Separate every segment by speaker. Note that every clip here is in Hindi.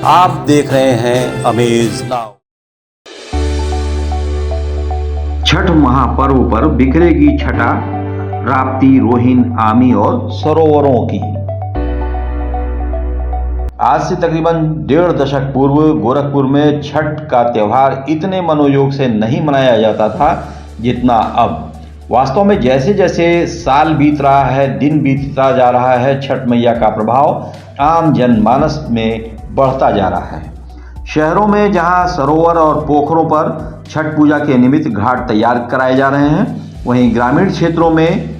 Speaker 1: आप देख रहे हैं अमेज नाउ।
Speaker 2: छठ महापर्व पर बिखरेगी छटा, राप्ती, रोहिन, आमी और सरोवरों की। आज से तकरीबन 1.5 दशक पूर्व गोरखपुर में छठ का त्यौहार इतने मनोयोग से नहीं मनाया जाता था जितना अब। वास्तव में जैसे जैसे साल बीत रहा है, दिन बीतता जा रहा है, छठ मैया का प्रभाव आम जनमानस में बढ़ता जा रहा है। शहरों में जहां सरोवर और पोखरों पर छठ पूजा के निमित्त घाट तैयार कराए जा रहे हैं, वहीं ग्रामीण क्षेत्रों में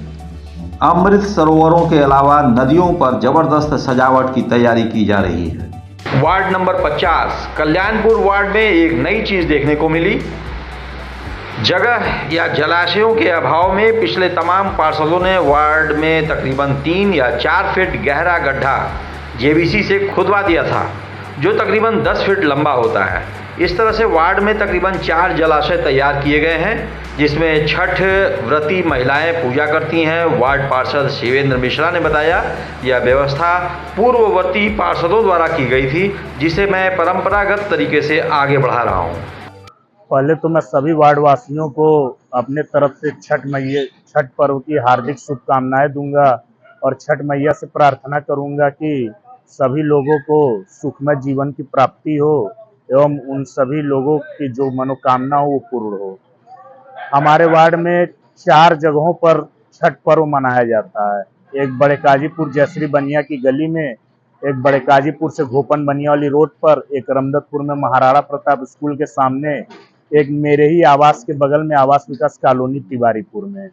Speaker 2: अमृत सरोवरों के अलावा नदियों पर जबरदस्त सजावट की तैयारी की जा रही है। वार्ड नंबर 50 कल्याणपुर वार्ड में एक नई चीज देखने को मिली। जगह या जलाशयों के अभाव में पिछले तमाम पार्षदों ने वार्ड में तकरीबन 3 या 4 फीट गहरा गड्ढा जेवीसी से खुदवा दिया था, जो तकरीबन 10 फीट लंबा होता है। इस तरह से वार्ड में तकरीबन 4 जलाशय तैयार किए गए हैं, जिसमें छठ व्रती महिलाएं पूजा करती हैं। वार्ड पार्षद शिवेंद्र मिश्रा ने बताया, यह व्यवस्था पूर्ववर्ती पार्षदों द्वारा की गई थी, जिसे मैं परंपरागत तरीके से आगे बढ़ा रहा हूँ।
Speaker 3: पहले तो मैं सभी वार्ड वासियों को अपने तरफ से छठ पर्व की हार्दिक शुभकामनाएं दूंगा और छठ मैया से प्रार्थना करूंगा कि सभी लोगों को सुखमय जीवन की प्राप्ति हो एवं उन सभी लोगों की जो मनोकामना हो वो पूर्ण हो। हमारे वार्ड में 4 जगहों पर छठ पर्व मनाया जाता है। एक बड़े काजीपुर जयश्री बनिया की गली में, एक बड़े काजीपुर से घोपन बनिया वाली रोड पर, एक रमदतपुर में महाराणा प्रताप स्कूल के सामने, एक मेरे ही आवास के बगल में आवास विकास कॉलोनी तिवारीपुर में।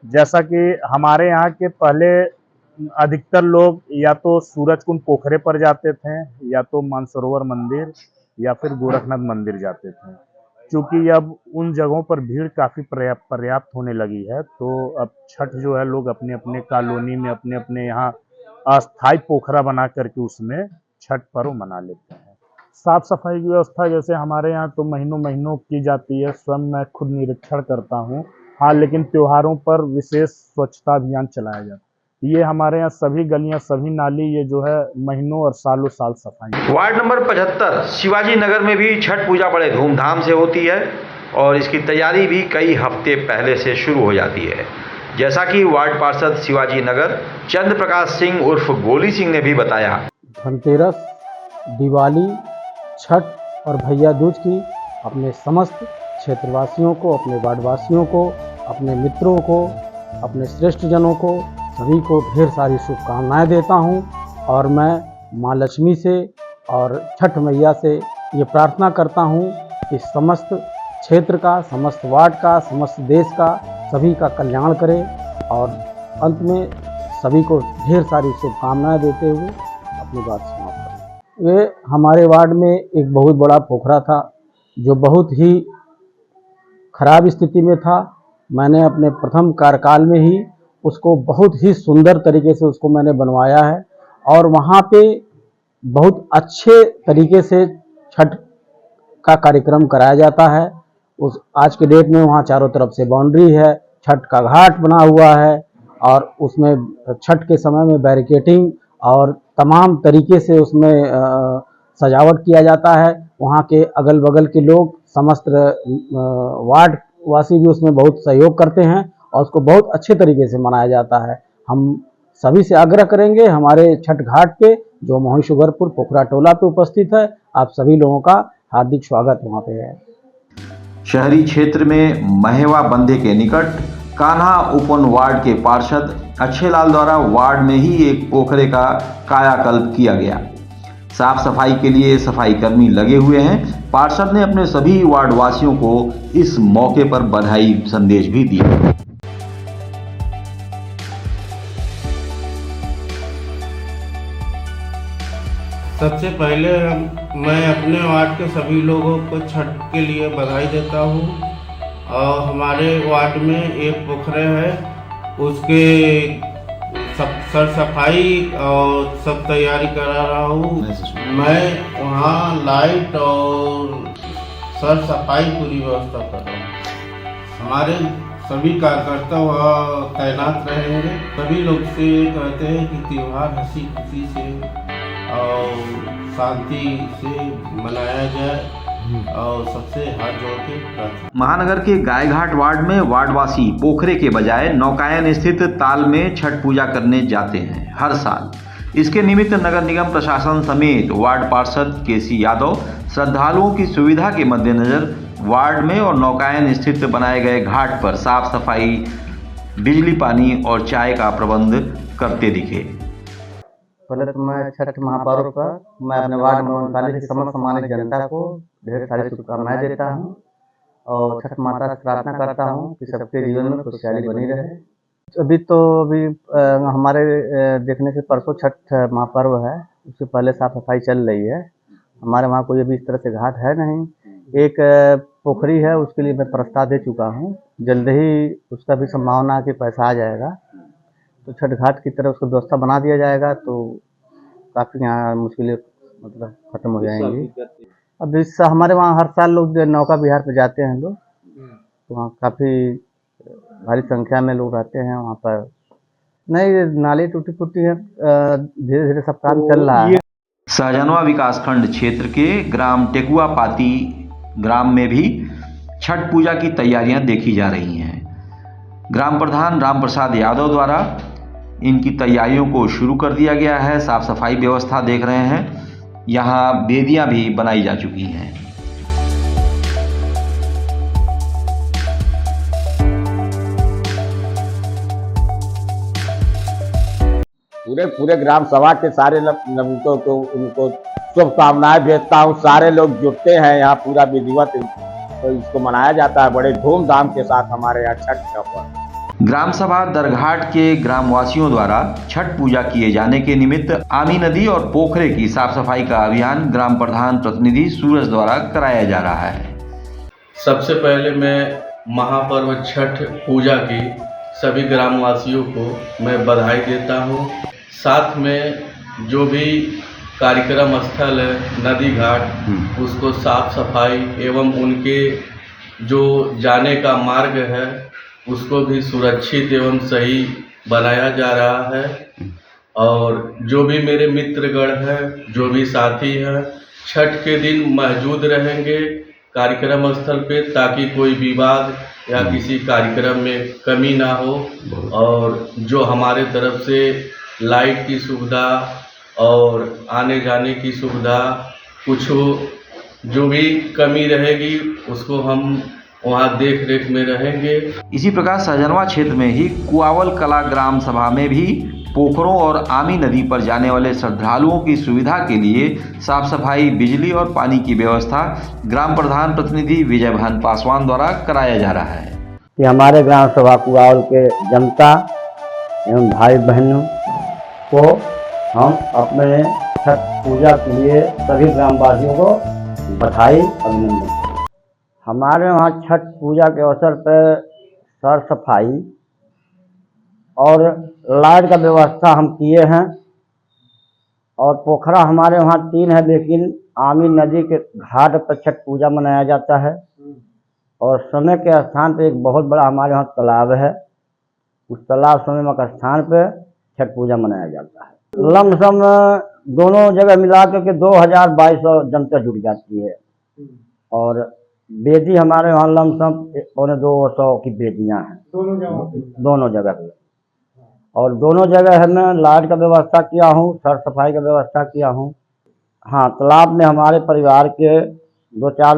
Speaker 3: जैसा कि हमारे यहाँ के पहले अधिकतर लोग या तो सूरजकुंड पोखरे पर जाते थे, या तो मानसरोवर मंदिर या फिर गोरखनाथ मंदिर जाते थे। क्योंकि अब उन जगहों पर भीड़ काफ़ी पर्याप्त होने लगी है, तो अब छठ जो है लोग अपने अपने कॉलोनी में अपने अपने यहाँ अस्थायी पोखरा बना करके उसमें छठ पर्व मना लेते हैं। साफ सफाई की व्यवस्था जैसे हमारे यहाँ तो महीनों महीनों की जाती है, स्वयं मैं खुद निरीक्षण करता हूँ। हाँ, लेकिन त्योहारों पर विशेष स्वच्छता अभियान चलाया जाता है। ये हमारे यहाँ सभी गलियां, सभी नाली, ये जो है महीनों और सालों साल सफाई।
Speaker 2: वार्ड नंबर 75 शिवाजी नगर में भी छठ पूजा बड़े धूमधाम से होती है और इसकी तैयारी भी कई हफ्ते पहले से शुरू हो जाती है। जैसा कि वार्ड पार्षद शिवाजी नगर चंद्र प्रकाश सिंह उर्फ गोली सिंह ने भी बताया,
Speaker 4: धनतेरस, दिवाली, छठ और भैया दूज की अपने समस्त क्षेत्रवासियों को, अपने वार्डवासियों को, अपने मित्रों को, अपने श्रेष्ठ जनों को, सभी को ढेर सारी शुभकामनाएं देता हूं। और मैं माँ लक्ष्मी से और छठ मैया से ये प्रार्थना करता हूं कि समस्त क्षेत्र का, समस्त वार्ड का, समस्त देश का, सभी का कल्याण करे। और अंत में सभी को ढेर सारी शुभकामनाएं देते हुए अपनी बात समाप्त करें। वे हमारे वार्ड में एक बहुत बड़ा पोखरा था जो बहुत ही खराब स्थिति में था। मैंने अपने प्रथम कार्यकाल में ही उसको बहुत ही सुंदर तरीके से उसको मैंने बनवाया है और वहाँ पे बहुत अच्छे तरीके से छठ का कार्यक्रम कराया जाता है। उस आज के डेट में वहाँ चारों तरफ से बाउंड्री है, छठ का घाट बना हुआ है और उसमें छठ के समय में बैरिकेटिंग और तमाम तरीके से उसमें सजावट किया जाता है। वहाँ के अगल बगल के लोग, समस्त वार्ड वासी भी उसमें बहुत सहयोग करते हैं और उसको बहुत अच्छे तरीके से मनाया जाता है। हम सभी से आग्रह करेंगे, हमारे छठ घाट पे जो मोही शुगरपुर पोखरा टोला पे उपस्थित है, आप सभी लोगों का हार्दिक स्वागत वहाँ पे है।
Speaker 2: शहरी क्षेत्र में महेवा बंधे के निकट कान्हा उपवन वार्ड के पार्षद अच्छेलाल द्वारा वार्ड में ही एक पोखरे का कायाकल्प किया गया। साफ सफाई के लिए सफाई कर्मी लगे हुए हैं। पार्षद ने अपने सभी वार्ड वासियों को इस मौके पर बधाई संदेश भी दिया।
Speaker 5: सबसे पहले मैं अपने वार्ड के सभी लोगों को छठ के लिए बधाई देता हूँ। और हमारे वार्ड में एक पोखरे है, उसके सर सफाई और सब तैयारी करा रहा हूँ। मैं वहाँ लाइट और सर सफाई पूरी व्यवस्था कर रहा हूँ। हमारे सभी कार्यकर्ता वहाँ तैनात रहेंगे। सभी लोग से कहते हैं कि त्यौहार हंसी खुशी से और शांति से मनाया जाए और सबसे हाथ जोड़ के प्रार्थना।
Speaker 2: महानगर के गायघाट वार्ड में वार्डवासी पोखरे के बजाय नौकायन स्थित ताल में छठ पूजा करने जाते हैं हर साल। इसके निमित्त नगर निगम प्रशासन समेत वार्ड पार्षद केसी यादव श्रद्धालुओं की सुविधा के मद्देनजर वार्ड में और नौकायन स्थित बनाए गए घाट पर साफ सफाई, बिजली, पानी और चाय का प्रबंध करते दिखे।
Speaker 6: पहले तो मैं छठ महापर्व पर मैं अपने वार्ड में की समस्त सामान्य जनता को ढेर सारी शुभकामनाएं देता हूं और छठ माता से प्रार्थना करता हूं कि सबके जीवन में खुशहाली बनी रहे। अभी हमारे देखने से परसों छठ महापर्व है, उससे पहले साफ सफाई चल रही है। हमारे वहाँ कोई अभी इस तरह से घाट है नहीं। एक पोखरी है, उसके लिए मैं प्रस्ताव दे चुका हूँ, जल्द ही उसका भी संभावना है कि पैसा आ जाएगा तो छठ घाट की तरह उसको व्यवस्था बना दिया जाएगा तो काफ़ी यहाँ मुश्किलें मतलब ख़त्म हो जाएंगी। अब इस हमारे वहाँ हर साल लोग नौका विहार पे जाते हैं लोग, तो वहाँ काफ़ी भारी संख्या में लोग रहते हैं वहाँ पर। नहीं, नाली टूटी फूटी है, धीरे धीरे सब काम चल रहा है।
Speaker 2: सहजनवा विकासखंड क्षेत्र के ग्राम टेकुआ पाती ग्राम में भी छठ पूजा की तैयारियां देखी जा रही हैं। ग्राम प्रधान राम प्रसाद यादव द्वारा इनकी तैयारियों को शुरू कर दिया गया है। साफ सफाई व्यवस्था देख रहे हैं, यहाँ बेदियां भी बनाई जा चुकी हैं।
Speaker 7: पूरे ग्राम सभा के सारे नवयुवकों को उनको शुभकामनाएं भेजता हूँ। सारे लोग जुटते हैं यहाँ, पूरा विधिवत तो इसको मनाया जाता है बड़े धूमधाम के साथ हमारे यहाँ छठ का पर्व।
Speaker 2: ग्राम सभा दरघाट के ग्रामवासियों द्वारा छठ पूजा किए जाने के निमित्त आमी नदी और पोखरे की साफ सफाई का अभियान ग्राम प्रधान प्रतिनिधि सूरज द्वारा कराया जा रहा है।
Speaker 5: सबसे पहले मैं महापर्व छठ पूजा की सभी ग्रामवासियों को मैं बधाई देता हूँ। साथ में जो भी कार्यक्रम स्थल है नदी घाट, उसको साफ सफाई एवं उनके जो जाने का मार्ग है उसको भी सुरक्षित एवं सही बनाया जा रहा है। और जो भी मेरे मित्रगण हैं, जो भी साथी हैं, छठ के दिन मौजूद रहेंगे कार्यक्रम स्थल पे ताकि कोई विवाद या किसी कार्यक्रम में कमी ना हो। और जो हमारे तरफ से लाइट की सुविधा और आने जाने की सुविधा कुछ जो भी कमी रहेगी उसको हम वहाँ देख रेख में रहेंगे।
Speaker 2: इसी प्रकार सहजनवा क्षेत्र में ही कुआवल कला ग्राम सभा में भी पोखरों और आमी नदी पर जाने वाले श्रद्धालुओं की सुविधा के लिए साफ सफाई, बिजली और पानी की व्यवस्था ग्राम प्रधान प्रतिनिधि विजय भान पासवान द्वारा कराया जा रहा है।
Speaker 6: कि हमारे ग्राम सभा कुआवल के जनता एवं भाई बहनों को हम अपने छठ पूजा के लिए सभी ग्रामवासियों को बधाई, अभिनंदन। हमारे वहाँ छठ पूजा के अवसर पर सर सफाई और लाइट का व्यवस्था हम किए हैं। और पोखरा हमारे वहाँ 3 है, लेकिन आमी नदी के घाट पर छठ पूजा मनाया जाता है। और समय के स्थान पर एक बहुत बड़ा हमारे वहाँ तालाब है, उस तालाब समय के स्थान पर छठ पूजा मनाया जाता है। लमसम दोनों जगह मिला करके 2200 जनता जुट जाती है। और बेदी हमारे वहाँ लमसम 200 की बेदियाँ हैं दोनों जगह पे। और दोनों जगह है मैं लाइट का व्यवस्था किया हूँ, सर सफाई का व्यवस्था किया हूँ। हाँ, तालाब में हमारे परिवार के 2-4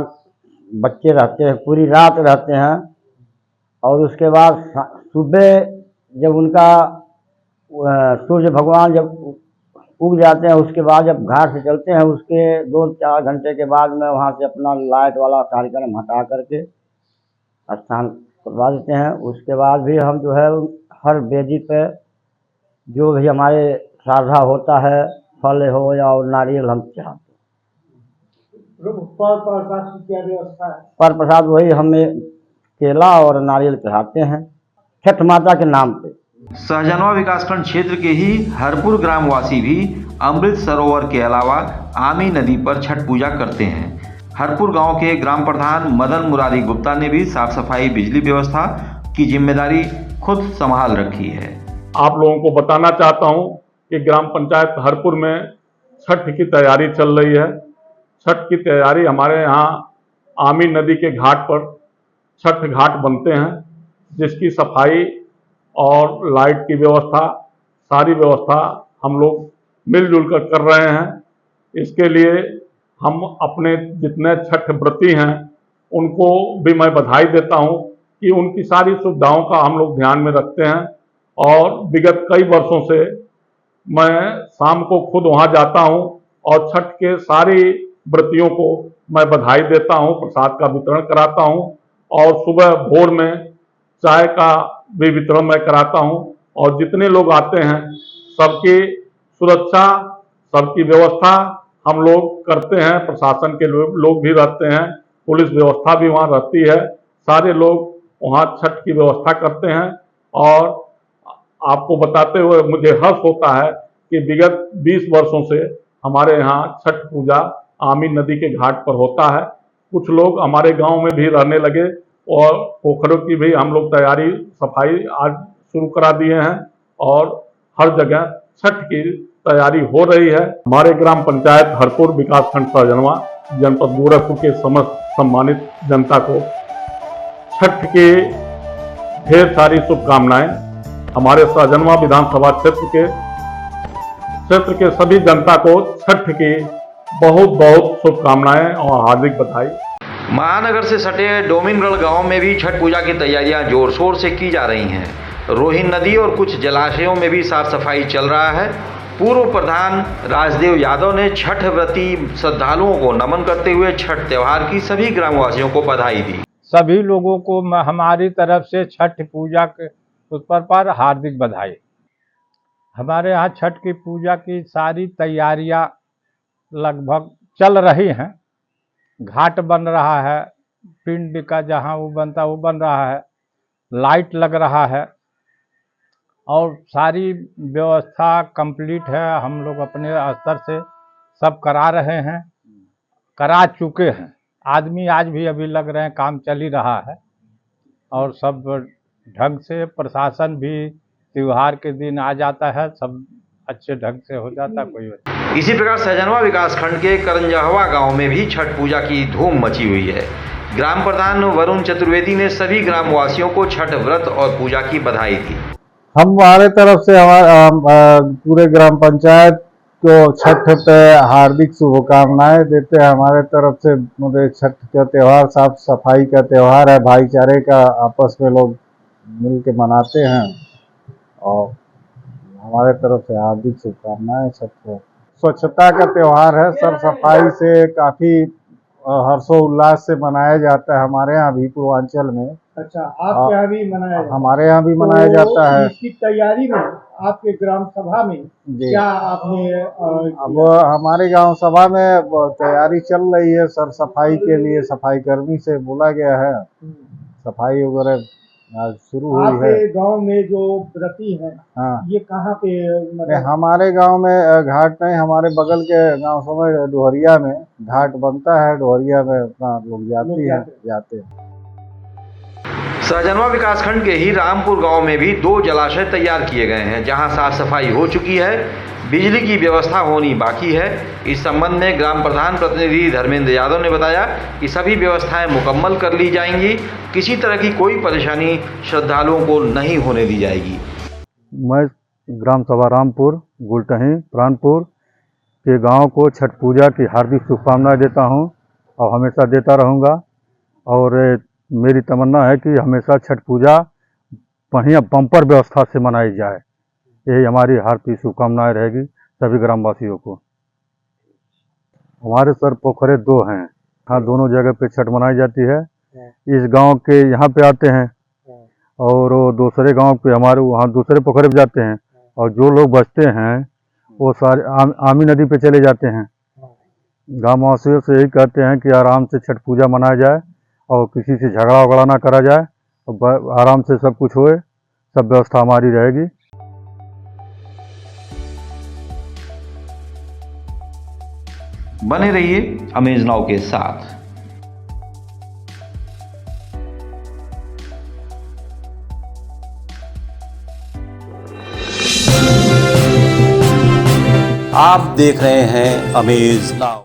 Speaker 6: बच्चे रहते हैं, पूरी रात रहते हैं। और उसके बाद सुबह जब उनका सूर्य भगवान जब उग जाते हैं, उसके बाद जब घाट से चलते हैं, उसके 2-4 घंटे के बाद में वहाँ से अपना लाइट वाला कार्यक्रम हटा करके स्थान करवा देते हैं। उसके बाद भी हम जो है हर बेदी पे जो भी हमारे श्राद्धा होता है, फल हो या और नारियल हम चढ़ाते हैं। पर प्रसाद की क्या व्यवस्था है? पर प्रसाद वही हमें केला और नारियल चढ़ाते हैं छठ माता के नाम पे।
Speaker 2: सहजनवा विकासखंड क्षेत्र के ही हरपुर ग्रामवासी भी अमृत सरोवर के अलावा आमी नदी पर छठ पूजा करते हैं। हरपुर गांव के ग्राम प्रधान मदन मुरारी गुप्ता ने भी साफ सफाई, बिजली व्यवस्था की जिम्मेदारी खुद संभाल रखी है।
Speaker 8: आप लोगों को बताना चाहता हूं कि ग्राम पंचायत हरपुर में छठ की तैयारी चल रही है। छठ की तैयारी हमारे यहाँ आमी नदी के घाट पर छठ घाट बनते हैं, जिसकी सफाई और लाइट की व्यवस्था, सारी व्यवस्था हम लोग मिलजुल कर रहे हैं। इसके लिए हम अपने जितने छठ व्रती हैं उनको भी मैं बधाई देता हूं कि उनकी सारी सुविधाओं का हम लोग ध्यान में रखते हैं। और विगत कई वर्षों से मैं शाम को खुद वहां जाता हूं और छठ के सारी व्रतियों को मैं बधाई देता हूं, प्रसाद का वितरण कराता हूं और सुबह भोर में चाय का भी वितरण मैं कराता हूं। और जितने लोग आते हैं सबकी सुरक्षा, सबकी व्यवस्था हम लोग करते हैं। प्रशासन के लोग भी रहते हैं, पुलिस व्यवस्था भी वहाँ रहती है, सारे लोग वहाँ छठ की व्यवस्था करते हैं। और आपको बताते हुए मुझे हर्ष होता है कि विगत 20 वर्षों से हमारे यहाँ छठ पूजा आमी नदी के घाट पर होता है। कुछ लोग हमारे गांव में भी रहने लगे और पोखरों की भी हम लोग तैयारी सफाई आज शुरू करा दिए हैं और हर जगह छठ की तैयारी हो रही है। हमारे ग्राम पंचायत हरपुर विकासखंड सहजनवा जनपद गोरखपुर के समस्त सम्मानित जनता को छठ की ढेर सारी शुभकामनाएं। हमारे सहजनवा विधानसभा क्षेत्र के सभी जनता को छठ की बहुत बहुत शुभकामनाएं और हार्दिक बधाई।
Speaker 2: महानगर से सटे डोमिनगढ़ गांव में भी छठ पूजा की तैयारियां जोर शोर से की जा रही हैं। रोहिन नदी और कुछ जलाशयों में भी साफ सफाई चल रहा है। पूर्व प्रधान राजदेव यादव ने छठ व्रती श्रद्धालुओं को नमन करते हुए छठ त्योहार की सभी ग्रामवासियों को बधाई दी।
Speaker 9: सभी लोगों को हमारी तरफ से छठ पूजा के उत्सव पर हार्दिक बधाई। हमारे यहाँ छठ की पूजा की सारी तैयारियां लगभग चल रही हैं। घाट बन रहा है, पिंड का जहाँ वो बनता है वो बन रहा है, लाइट लग रहा है और सारी व्यवस्था कंप्लीट है। हम लोग अपने स्तर से सब करा रहे हैं, करा चुके हैं। आदमी आज भी अभी लग रहे हैं, काम चल ही रहा है और सब ढंग से। प्रशासन भी त्योहार के दिन आ जाता है, सब अच्छे ढंग से हो जाता है। कोई
Speaker 2: इसी प्रकार सहजनवा विकासखंड के करंजहवा गांव में भी छठ पूजा की धूम मची हुई है। ग्राम प्रधान वरुण चतुर्वेदी ने सभी ग्रामवासियों को छठ व्रत और पूजा की बधाई दी।
Speaker 10: हमारे तरफ से पूरे ग्राम पंचायत को छठ पे हार्दिक शुभकामनाएं देते हैं। हमारे तरफ से मुझे छठ का त्यौहार साफ सफाई का त्यौहार है, भाईचारे का, आपस में लोग मिल के मनाते हैं और हमारे तरफ से हार्दिक शुभकामनाएं। छठ को स्वच्छता का त्यौहार है, सब सफाई से काफ़ी हर्षोल्लास से मनाया जाता है हमारे यहाँ भी पूर्वांचल में।
Speaker 11: अच्छा, आपके यहाँ भी मनाया जाता है?
Speaker 10: हमारे यहाँ भी मनाया जाता है।
Speaker 11: इसकी तैयारी में आपके ग्राम सभा में क्या आपने
Speaker 10: अब हमारे गांव सभा में तैयारी चल रही है सर सफाई के लिए। सफाई कर्मी से बोला गया है, सफाई वगैरह आज शुरू हुई है।
Speaker 11: आपके गांव में जो व्रती हैं,
Speaker 10: हाँ,
Speaker 11: ये कहाँ पे मतलब?
Speaker 10: हमारे गांव में घाट नहीं, हमारे बगल के गांव समय डोहरिया में घाट बनता है। डोहरिया में अपना लोग जाते हैं।
Speaker 2: सहजनवा विकासखंड के ही रामपुर गांव में भी 2 जलाशय तैयार किए गए हैं, जहां साफ सफाई हो चुकी है, बिजली की व्यवस्था होनी बाकी है। इस संबंध में ग्राम प्रधान प्रतिनिधि धर्मेंद्र यादव ने बताया कि सभी व्यवस्थाएं मुकम्मल कर ली जाएंगी, किसी तरह की कोई परेशानी श्रद्धालुओं को नहीं होने दी जाएगी।
Speaker 12: मैं ग्राम सभा रामपुर गुलटही प्राणपुर के गांव को छठ पूजा की हार्दिक शुभकामनाएं देता हूं और हमेशा देता रहूंगा। और मेरी तमन्ना है कि हमेशा छठ पूजा बढ़िया बम्पर व्यवस्था से मनाई जाए। यही हमारी हार्दिक शुभकामनाएं रहेगी सभी ग्रामवासियों को। हमारे सर पोखरे 2 हैं, हाँ, दोनों जगह पे छठ मनाई जाती है। इस गांव के यहाँ पे आते हैं और दूसरे गांव पे हमारे वहाँ दूसरे पोखरे पे जाते हैं और जो लोग बचते हैं वो सारे आमी नदी पे चले जाते हैं। गाँववासियों से यही कहते हैं कि आराम से छठ पूजा मनाया जाए और किसी से झगड़ा वगड़ा ना करा जाए और आराम से सब कुछ होए, सब व्यवस्था हमारी रहेगी।
Speaker 2: बने रहिए अमेज नाउ के साथ।
Speaker 1: आप देख रहे हैं अमेज नाउ।